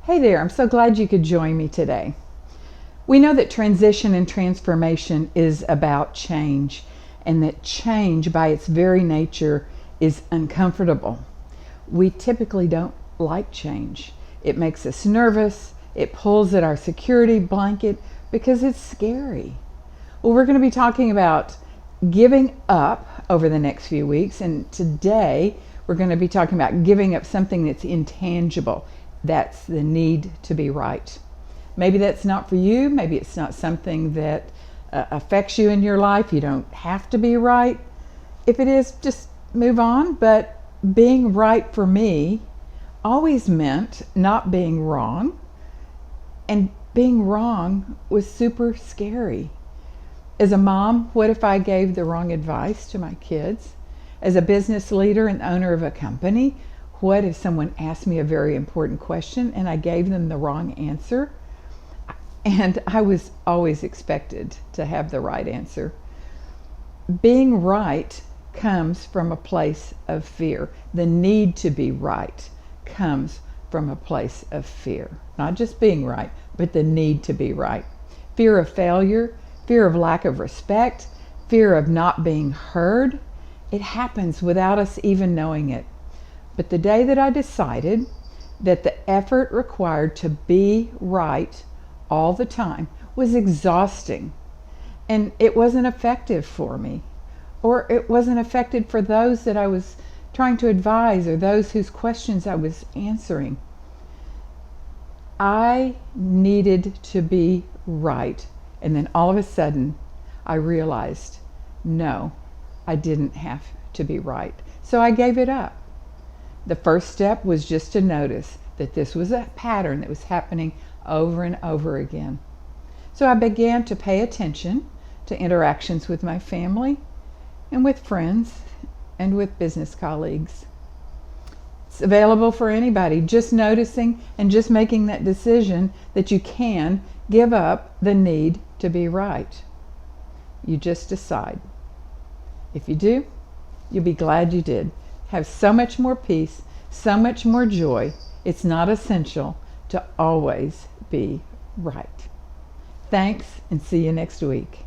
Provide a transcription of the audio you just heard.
Hey there, I'm so glad you could join me today. We know that transition and transformation is about change, and that change by its very nature is uncomfortable. We typically don't like change. It makes us nervous, it pulls at our security blanket because it's scary. Well, we're going to be talking about giving up over the next few weeks, and today we're going to be talking about giving up something that's intangible. That's the need to be right. Maybe that's not for you. Maybe it's not something that affects you in your life. You don't have to be right. If it is, just move on. But being right for me always meant not being wrong. And being wrong was super scary. As a mom, what if I gave the wrong advice to my kids? As a business leader and owner of a company, what if someone asked me a very important question and I gave them the wrong answer? And I was always expected to have the right answer. Being right comes from a place of fear. The need to be right comes from a place of fear. Not just being right, but the need to be right. Fear of failure, fear of lack of respect, fear of not being heard. It happens without us even knowing it. But the day that I decided that the effort required to be right all the time was exhausting, and it wasn't effective for me, or it wasn't effective for those that I was trying to advise or those whose questions I was answering, I needed to be right. And then all of a sudden I realized, no, I didn't have to be right. So I gave it up. The first step was just to notice that this was a pattern that was happening over and over again. So I began to pay attention to interactions with my family and with friends and with business colleagues. It's available for anybody, just noticing and just making that decision that you can give up the need to be right. You just decide. If you do, you'll be glad you did. Have so much more peace, so much more joy. It's not essential to always be right. Thanks, and see you next week.